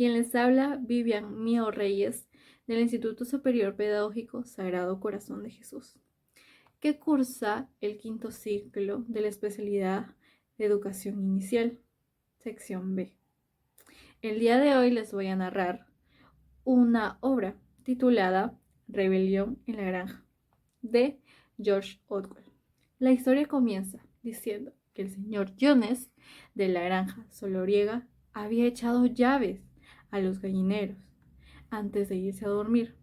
Quien les habla, Vivian Mío Reyes, del Instituto Superior Pedagógico Sagrado Corazón de Jesús, que cursa el quinto ciclo de la especialidad de Educación Inicial, sección B. El día de hoy les voy a narrar una obra titulada Rebelión en la Granja, de George Orwell. La historia comienza diciendo que el señor Jones de la granja soloriega había echado llaves a los gallineros antes de irse a dormir,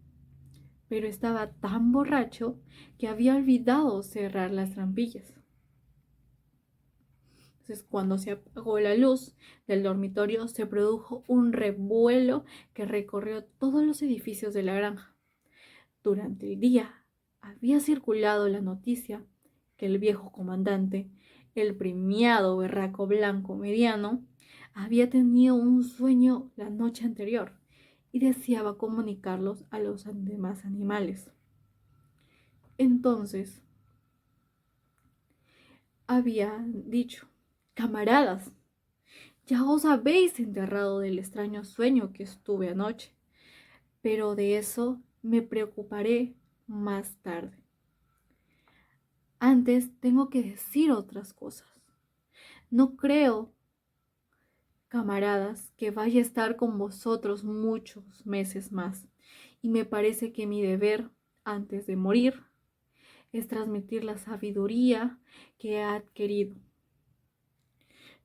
pero estaba tan borracho que había olvidado cerrar las trampillas. Entonces, cuando se apagó la luz del dormitorio, se produjo un revuelo que recorrió todos los edificios de la granja. Durante el día había circulado la noticia que el viejo comandante, el premiado berraco blanco mediano, había tenido un sueño la noche anterior y deseaba comunicarlos a los demás animales. Entonces había dicho: camaradas, ya os habéis enterrado del extraño sueño que estuve anoche, pero de eso me preocuparé más tarde. Antes tengo que decir otras cosas. No creo, camaradas, que vaya a estar con vosotros muchos meses más, y me parece que mi deber, antes de morir, es transmitir la sabiduría que he adquirido.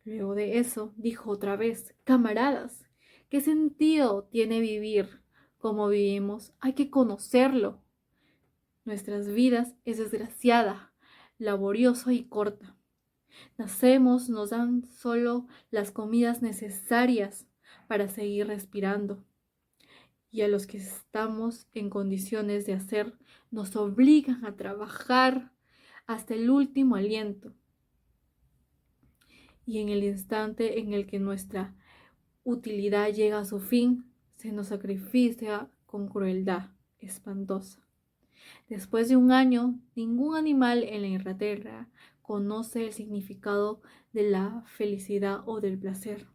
Luego de eso, dijo otra vez: camaradas, ¿qué sentido tiene vivir como vivimos? Hay que conocerlo. Nuestras vidas es desgraciada, laboriosa y corta. Nacemos, nos dan solo las comidas necesarias para seguir respirando. Y a los que estamos en condiciones de hacer, nos obligan a trabajar hasta el último aliento. Y en el instante en el que nuestra utilidad llega a su fin, se nos sacrifica con crueldad espantosa. Después de un año, ningún animal en la Inglaterra conoce el significado de la felicidad o del placer.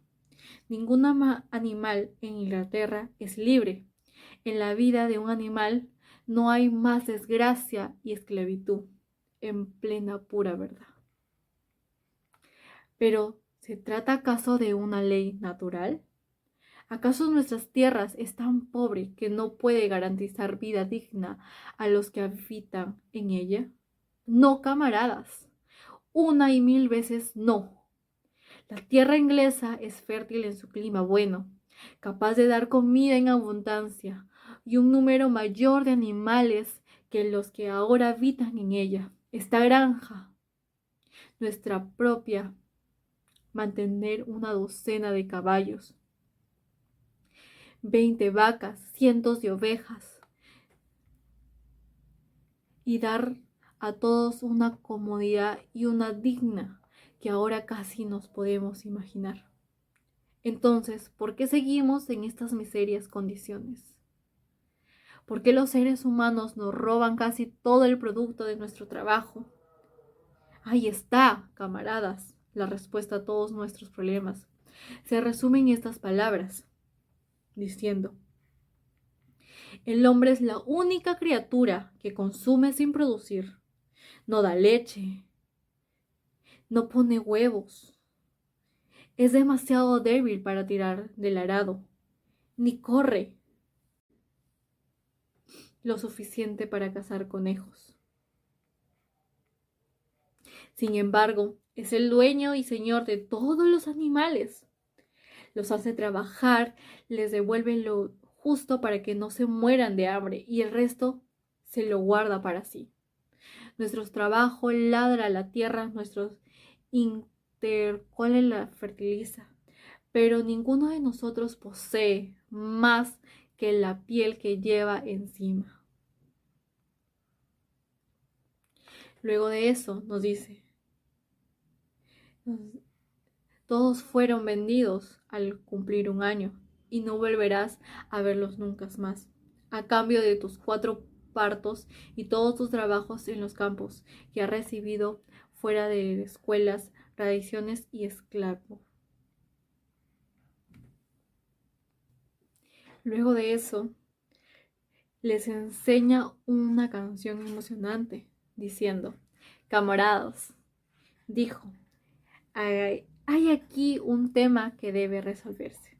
Ningún animal en Inglaterra es libre. En la vida de un animal no hay más desgracia y esclavitud, en plena pura verdad. Pero, ¿se trata acaso de una ley natural? ¿Acaso nuestras tierras es tan pobre que no puede garantizar vida digna a los que habitan en ella? No, camaradas, una y mil veces no. La tierra inglesa es fértil en su clima bueno, capaz de dar comida en abundancia y un número mayor de animales que los que ahora habitan en ella. Esta granja, nuestra propia, mantener una docena de caballos, 20 vacas, cientos de ovejas, y dar a todos una comodidad y una digna que ahora casi nos podemos imaginar. Entonces, ¿por qué seguimos en estas miserias condiciones? ¿Por qué los seres humanos nos roban casi todo el producto de nuestro trabajo? Ahí está, camaradas, la respuesta a todos nuestros problemas. Se resume en estas palabras, diciendo: el hombre es la única criatura que consume sin producir. No da leche, no pone huevos, es demasiado débil para tirar del arado, ni corre lo suficiente para cazar conejos. Sin embargo, es el dueño y señor de todos los animales. Los hace trabajar, les devuelve lo justo para que no se mueran de hambre y el resto se lo guarda para sí. Nuestro trabajo ladra la tierra, nuestros intercoles la fertiliza, pero ninguno de nosotros posee más que la piel que lleva encima. Luego de eso nos dice: todos fueron vendidos al cumplir un año y no volverás a verlos nunca más, a cambio de tus 4 partos y todos tus trabajos en los campos que has recibido fuera de escuelas, tradiciones y esclavos. Luego de eso, les enseña una canción emocionante, diciendo: camaradas, dijo, hay aquí un tema que debe resolverse.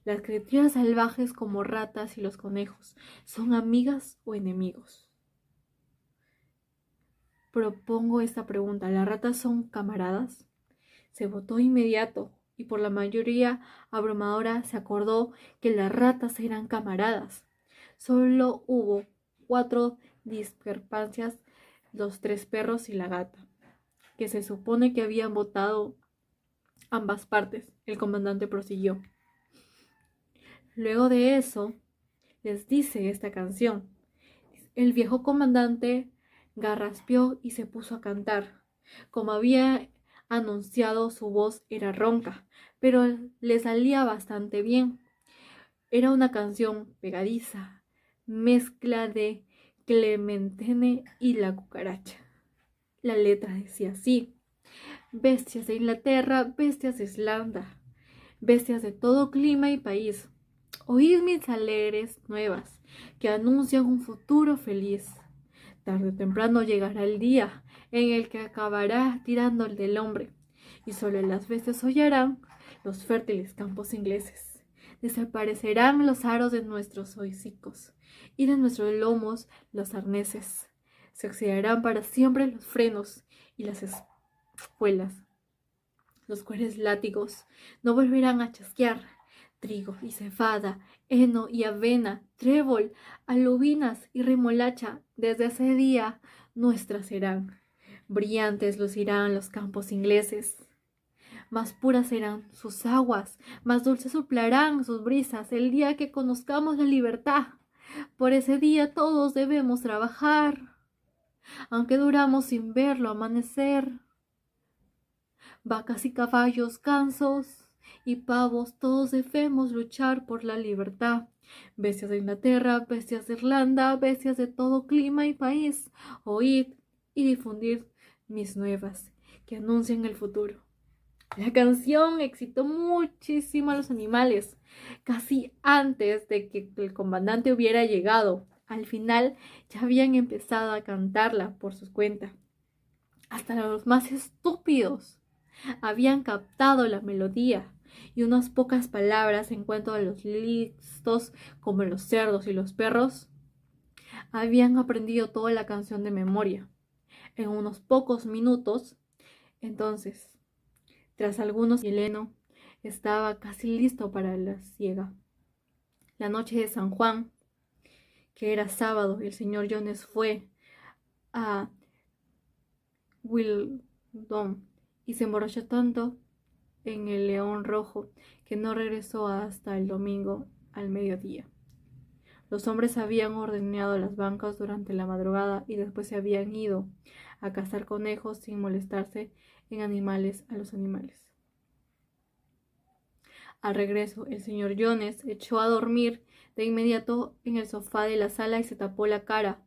¿Las criaturas salvajes como ratas y los conejos son amigas o enemigos? Propongo esta pregunta. ¿Las ratas son camaradas? Se votó inmediato y por la mayoría abrumadora se acordó que las ratas eran camaradas. Solo hubo 4 discrepancias: los 3 perros y la gata, que se supone que habían votado ambas partes. El comandante prosiguió. Luego de eso, les dice esta canción. El viejo comandante garraspeó y se puso a cantar. Como había anunciado, su voz era ronca, pero le salía bastante bien. Era una canción pegadiza, mezcla de Clementine y la cucaracha. La letra decía así: bestias de Inglaterra, bestias de Islanda, bestias de todo clima y país, oíd mis alegres nuevas que anuncian un futuro feliz. Tarde o temprano llegará el día en el que acabará tirando el del hombre, y solo las bestias hollarán los fértiles campos ingleses. Desaparecerán los aros de nuestros hocicos y de nuestros lomos los arneses. Se oxidarán para siempre los frenos y las espuelas. Los cueres látigos no volverán a chasquear. Trigo y cebada, heno y avena, trébol, alubinas y remolacha, desde ese día nuestras serán. Brillantes lucirán los campos ingleses. Más puras serán sus aguas, más dulces soplarán sus brisas el día que conozcamos la libertad. Por ese día todos debemos trabajar, aunque duramos sin verlo amanecer. Vacas y caballos, gansos y pavos, todos debemos luchar por la libertad. Bestias de Inglaterra, bestias de Irlanda, bestias de todo clima y país, oíd y difundir mis nuevas que anuncian el futuro. La canción excitó muchísimo a los animales, casi antes de que el comandante hubiera llegado. Al final ya habían empezado a cantarla por su cuenta. Hasta los más estúpidos habían captado la melodía y unas pocas palabras, en cuanto a los listos como los cerdos y los perros, habían aprendido toda la canción de memoria. En unos pocos minutos, entonces, tras algunos, Heleno estaba casi listo para la siega. La noche de San Juan, que era sábado, el señor Jones fue a Wildon y se emborrachó tanto en el León Rojo que no regresó hasta el domingo al mediodía. Los hombres habían ordeñado las bancas durante la madrugada y después se habían ido a cazar conejos sin molestarse en animales a los animales. Al regreso, el señor Jones echó a dormir de inmediato en el sofá de la sala y se tapó la cara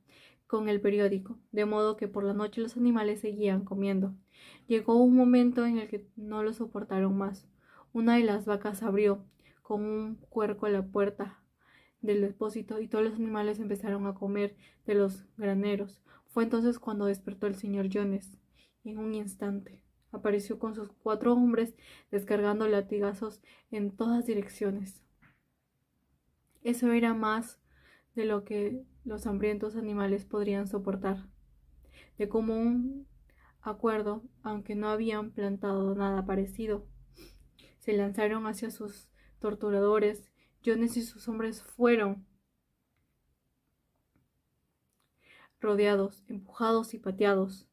con el periódico, de modo que por la noche los animales seguían comiendo. Llegó un momento en el que no lo soportaron más. Una de las vacas abrió con un cuerco a la puerta del depósito y todos los animales empezaron a comer de los graneros. Fue entonces cuando despertó el señor Jones, y en un instante apareció con sus 4 hombres descargando latigazos en todas direcciones. Eso era más de lo que los hambrientos animales podrían soportar. De común acuerdo, aunque no habían plantado nada parecido, se lanzaron hacia sus torturadores. Jones y sus hombres fueron rodeados, empujados y pateados.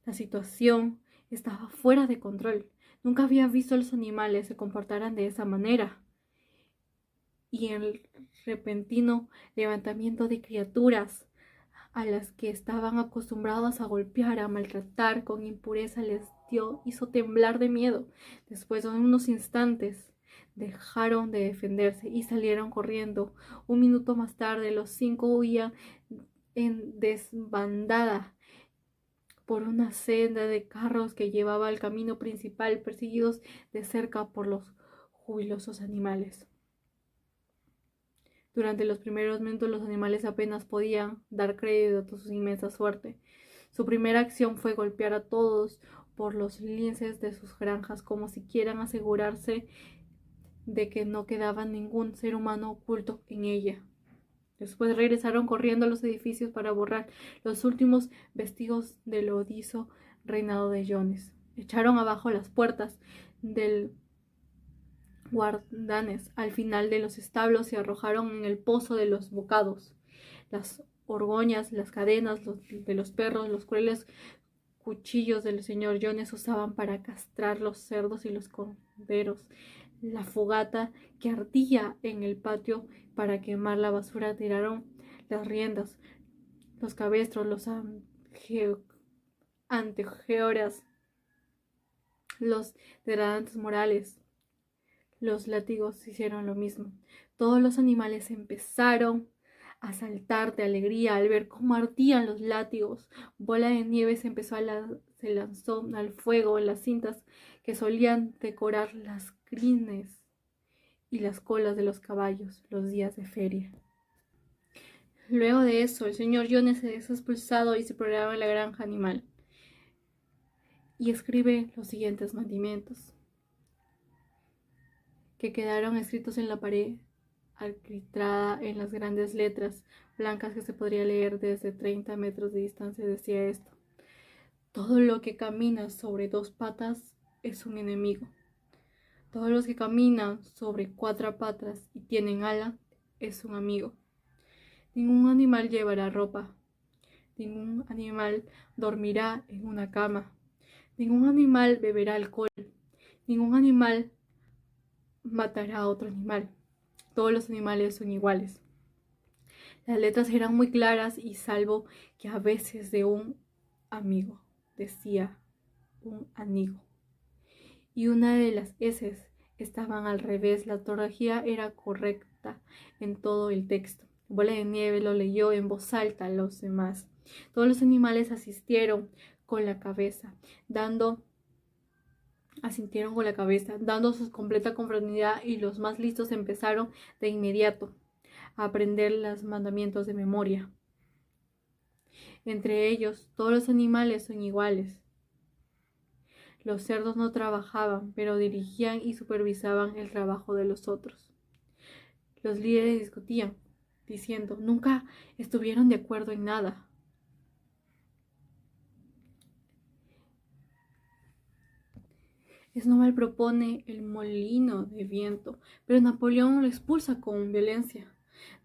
La situación estaba fuera de control. Nunca había visto a los animales se comportaran de esa manera. Y el repentino levantamiento de criaturas a las que estaban acostumbrados a golpear, a maltratar con impureza, hizo temblar de miedo. Después de unos instantes dejaron de defenderse y salieron corriendo. Un minuto más tarde los 5 huían en desbandada por una senda de carros que llevaba al camino principal, perseguidos de cerca por los jubilosos animales. Durante los primeros minutos los animales apenas podían dar crédito a su inmensa suerte. Su primera acción fue golpear a todos por los linces de sus granjas, como si quieran asegurarse de que no quedaba ningún ser humano oculto en ella. Después regresaron corriendo a los edificios para borrar los últimos vestigios del odiso reinado de Jones. Echaron abajo las puertas del guardanes al final de los establos y arrojaron en el pozo de los bocados las orgoñas, las cadenas de los perros, los crueles cuchillos del señor Jones usaban para castrar los cerdos y los corderos, la fogata que ardía en el patio para quemar la basura. Tiraron las riendas, los cabestros, los anteojeras, los degradantes morales. Los látigos hicieron lo mismo. Todos los animales empezaron a saltar de alegría al ver cómo ardían los látigos. Bola de Nieve se lanzó al fuego en las cintas que solían decorar las crines y las colas de los caballos los días de feria. Luego de eso, el señor Jones es expulsado y se programa en la granja animal y escribe los siguientes mandamientos, que quedaron escritos en la pared, arquitrada en las grandes letras blancas que se podría leer desde 30 metros de distancia. Decía esto: todo lo que camina sobre dos patas es un enemigo. Todos los que caminan sobre cuatro patas y tienen ala es un amigo. Ningún animal llevará ropa. Ningún animal dormirá en una cama. Ningún animal beberá alcohol. Ningún animal matará a otro animal. Todos los animales son iguales. Las letras eran muy claras y salvo que a veces de un amigo decía un amigo y una de las S estaban al revés. La ortografía era correcta en todo el texto. Bola de Nieve lo leyó en voz alta a los demás. Todos los animales asintieron con la cabeza, dando su completa conformidad, y los más listos empezaron de inmediato a aprender los mandamientos de memoria. Entre ellos, todos los animales son iguales. Los cerdos no trabajaban, pero dirigían y supervisaban el trabajo de los otros. Los líderes discutían, diciendo, nunca estuvieron de acuerdo en nada. Snowball propone el molino de viento, pero Napoleón lo expulsa con violencia.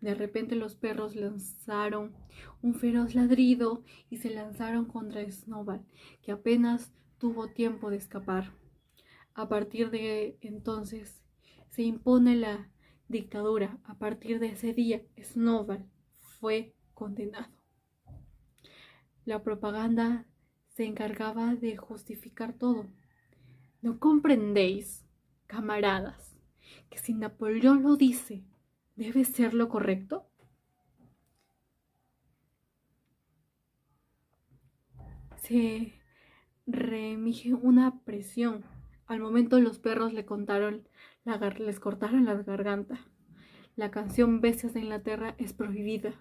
De repente los perros lanzaron un feroz ladrido y se lanzaron contra Snowball, que apenas tuvo tiempo de escapar. A partir de entonces se impone la dictadura. A partir de ese día, Snowball fue condenado. La propaganda se encargaba de justificar todo. ¿No comprendéis, camaradas, que si Napoleón lo dice, debe ser lo correcto? Se remige una presión. Al momento los perros les cortaron la garganta. La canción Bestias de Inglaterra es prohibida.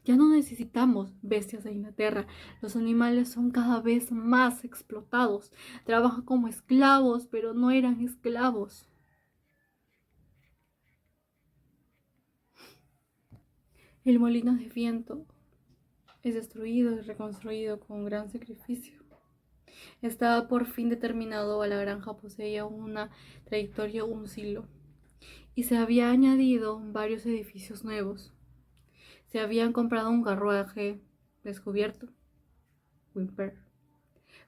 Ya no necesitamos bestias de Inglaterra. Los animales son cada vez más explotados. Trabajan como esclavos, pero no eran esclavos. El molino de viento es destruido y reconstruido con gran sacrificio. Estaba por fin determinado. A la granja poseía una trayectoria, un silo, y se había añadido varios edificios nuevos. Se habían comprado un carruaje descubierto, Wimper.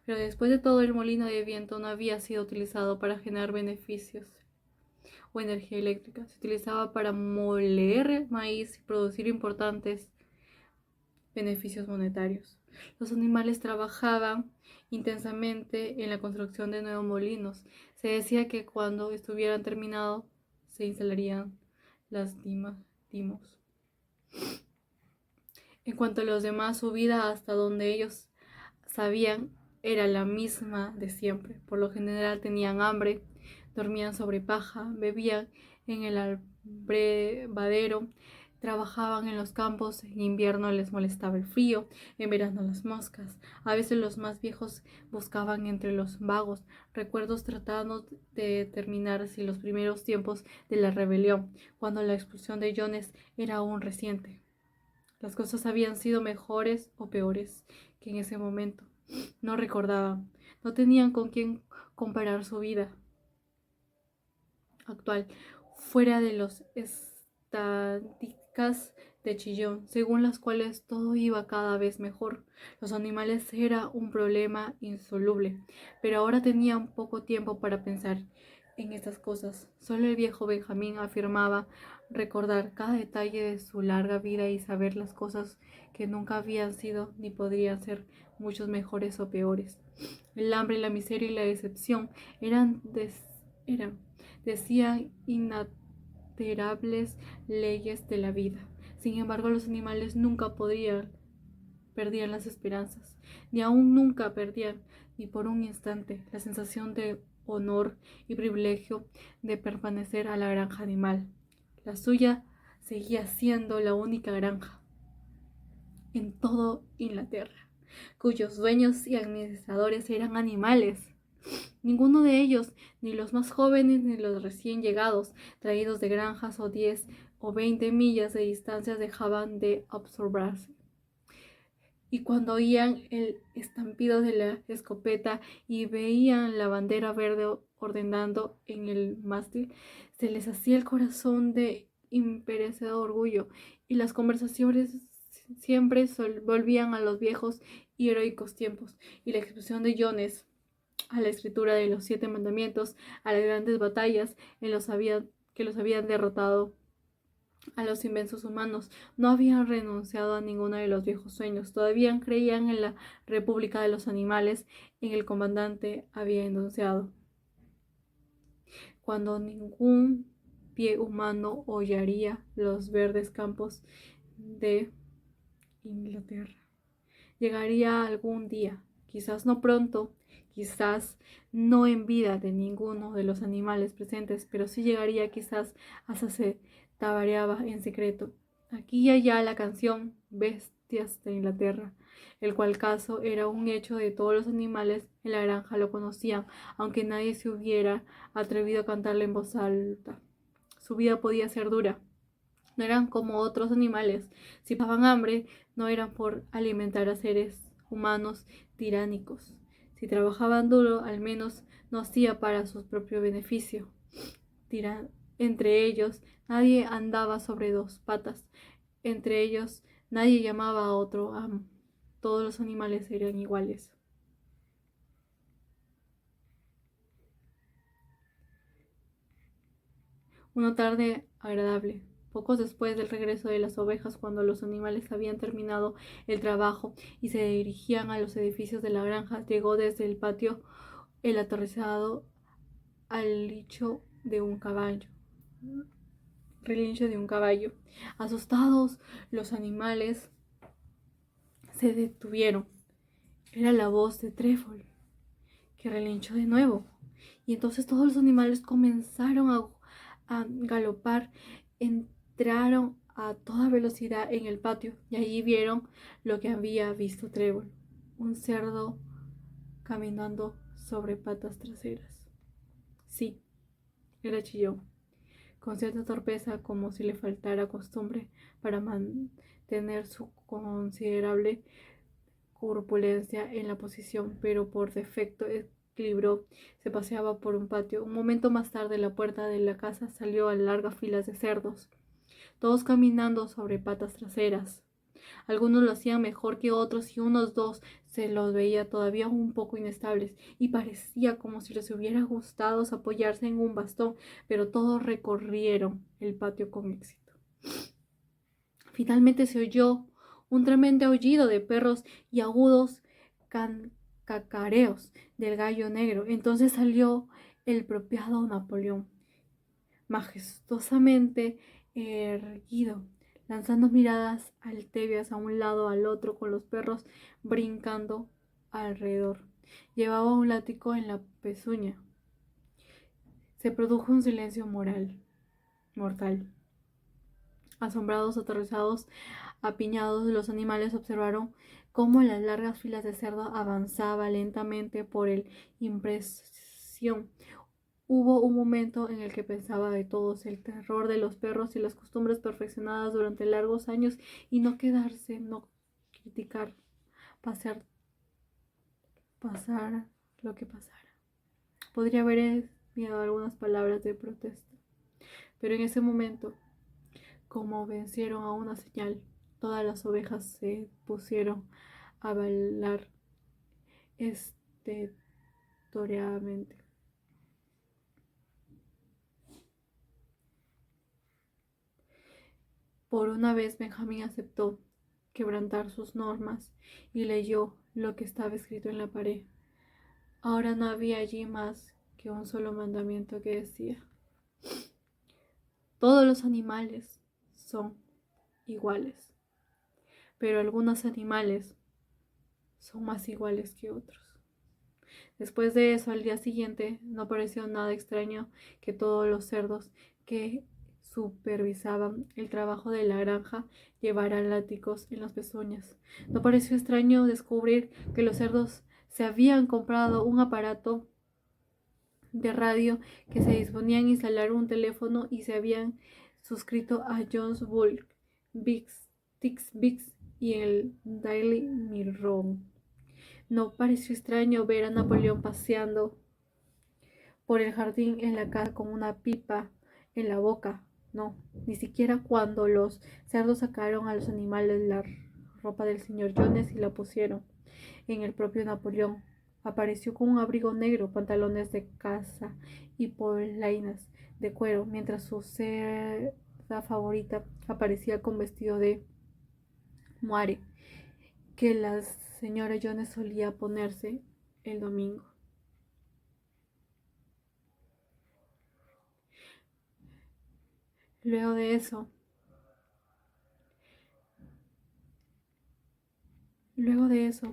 Pero después de todo, el molino de viento no había sido utilizado para generar beneficios o energía eléctrica. Se utilizaba para moler maíz y producir importantes beneficios monetarios. Los animales trabajaban intensamente en la construcción de nuevos molinos. Se decía que cuando estuvieran terminados se instalarían las timos. En cuanto a los demás, su vida hasta donde ellos sabían era la misma de siempre. Por lo general tenían hambre, dormían sobre paja, bebían en el abrevadero. Trabajaban en los campos, en invierno les molestaba el frío, en verano las moscas. A veces los más viejos buscaban entre los vagos recuerdos tratando de determinar si los primeros tiempos de la rebelión, cuando la expulsión de Jones era aún reciente, las cosas habían sido mejores o peores que en ese momento. No recordaban, no tenían con quién comparar su vida actual, fuera de las estadísticas de Chillón, según las cuales todo iba cada vez mejor. Los animales era un problema insoluble, pero ahora tenían poco tiempo para pensar en estas cosas. Solo el viejo Benjamín afirmaba recordar cada detalle de su larga vida y saber las cosas que nunca habían sido ni podrían ser muchos mejores o peores. El hambre, la miseria y la decepción eran decían inalterables leyes de la vida. Sin embargo, los animales nunca perdían las esperanzas, ni aún nunca perdían, ni por un instante, la sensación de honor y privilegio de pertenecer a la granja animal. La suya seguía siendo la única granja en todo Inglaterra, cuyos dueños y administradores eran animales. Ninguno de ellos, ni los más jóvenes ni los recién llegados, traídos de granjas o 10 o 20 millas de distancia, dejaban de observarse. Y cuando oían el estampido de la escopeta y veían la bandera verde ordenando en el mástil, se les hacía el corazón de imperecedero orgullo, y las conversaciones siempre volvían a los viejos y heroicos tiempos, y la expresión de Jones a la escritura de los 7 mandamientos, a las grandes batallas que los habían derrotado, a los inmensos humanos. No habían renunciado a ninguno de los viejos sueños. Todavía creían en la república de los animales, en el comandante había enunciado. Cuando ningún pie humano hollaría los verdes campos de Inglaterra. Llegaría algún día, quizás no pronto, quizás no en vida de ninguno de los animales presentes, pero sí llegaría quizás hasta se tabareaba en secreto. Aquí y allá la canción Bestias de Inglaterra, el cual caso era un hecho de todos los animales en la granja lo conocían, aunque nadie se hubiera atrevido a cantarla en voz alta. Su vida podía ser dura. No eran como otros animales. Si pasaban hambre, no eran por alimentar a seres humanos tiránicos. Si trabajaban duro, al menos no hacía para su propio beneficio. Entre ellos, nadie andaba sobre 2 patas. Entre ellos, nadie llamaba a otro amo. Todos los animales eran iguales. Una tarde agradable, pocos después del regreso de las ovejas, cuando los animales habían terminado el trabajo y se dirigían a los edificios de la granja, llegó desde el patio el aterrorizado relincho de un caballo. Asustados, los animales se detuvieron. Era la voz de Trébol, que relinchó de nuevo. Y entonces todos los animales comenzaron a galopar, entraron a toda velocidad en el patio y allí vieron lo que había visto Trébol, un cerdo caminando sobre patas traseras. Sí, era Chillón, con cierta torpeza, como si le faltara costumbre para mantener su considerable corpulencia en la posición, pero por defecto equilibró. Se paseaba por un patio. Un momento más tarde, la puerta de la casa salió a largas filas de cerdos, todos caminando sobre patas traseras. Algunos lo hacían mejor que otros y unos 2 se los veía todavía un poco inestables y parecía como si les hubiera gustado apoyarse en un bastón, pero todos recorrieron el patio con éxito. Finalmente se oyó un tremendo aullido de perros y agudos cacareos del gallo negro. Entonces salió el propio Napoleón, majestuosamente erguido, lanzando miradas altivas a un lado al otro, con los perros brincando alrededor. Llevaba un látigo en la pezuña. Se produjo un silencio moral. mortal. Asombrados, aterrorizados, apiñados, los animales observaron cómo las largas filas de cerdo avanzaban lentamente por el impresión. Hubo un momento en el que pensaba de todos, el terror de los perros y las costumbres perfeccionadas durante largos años, y no quedarse, no criticar, pasar lo que pasara. Podría haber enviado algunas palabras de protesta, pero en ese momento, como vencieron a una señal, todas las ovejas se pusieron a bailar estetóreamente. Por una vez Benjamín aceptó quebrantar sus normas y leyó lo que estaba escrito en la pared. Ahora no había allí más que un solo mandamiento que decía: todos los animales son iguales, pero algunos animales son más iguales que otros. Después de eso, al día siguiente, no pareció nada extraño que todos los cerdos que supervisaban el trabajo de la granja llevaran látigos en las pezuñas. No pareció extraño descubrir que los cerdos se habían comprado un aparato de radio, que se disponían a instalar un teléfono y se habían suscrito a John's Bulk, Tix Bix y el Daily Mirror. No pareció extraño ver a Napoleón paseando por el jardín en la casa con una pipa en la boca. No, ni siquiera cuando los cerdos sacaron a los animales la ropa del señor Jones y la pusieron en el propio Napoleón. Apareció con un abrigo negro, pantalones de caza y polainas de cuero, mientras su cerda favorita aparecía con vestido de moire que la señora Jones solía ponerse el domingo. Luego de eso,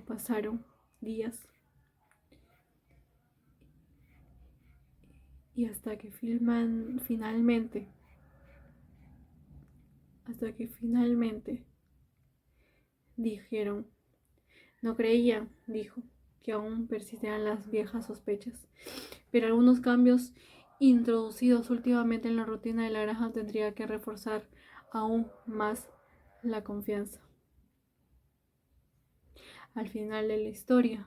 pasaron días y hasta que finalmente dijeron, no creía, dijo, que aún persistían las viejas sospechas, pero algunos cambios introducidos últimamente en la rutina de la granja tendría que reforzar aún más la confianza. Al final de la historia,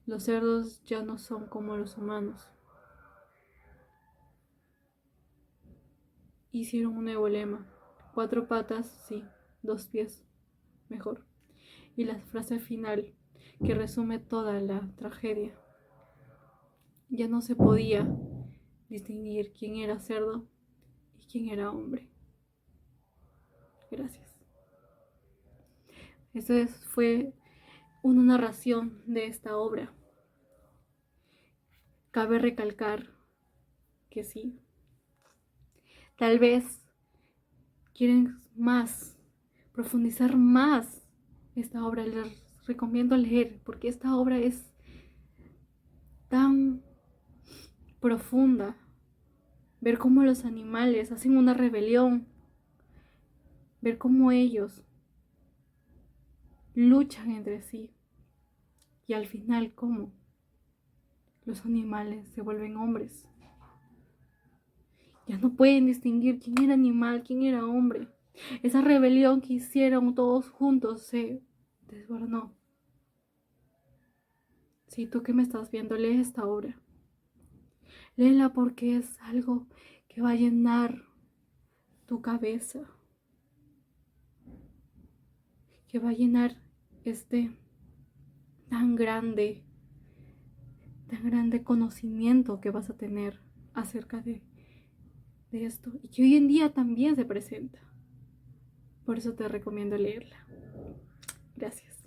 los cerdos ya no son como los humanos. Hicieron un nuevo lema: 4 patas, sí, 2 pies, mejor. Y la frase final, que resume toda la tragedia: ya no se podía distinguir quién era cerdo y quién era hombre. Gracias. Esa fue una narración de esta obra. Cabe recalcar que sí, tal vez quieren más, profundizar más esta obra. Les recomiendo leer, porque esta obra es tan profunda. Ver cómo los animales hacen una rebelión, ver cómo ellos luchan entre sí y al final cómo los animales se vuelven hombres. Ya no pueden distinguir quién era animal, quién era hombre. Esa rebelión que hicieron todos juntos se desbornó. Si tú que me estás viendo, lee esta obra. Léela porque es algo que va a llenar tu cabeza, que va a llenar este tan grande conocimiento que vas a tener acerca de esto, y que hoy en día también se presenta. Por eso te recomiendo leerla. Gracias.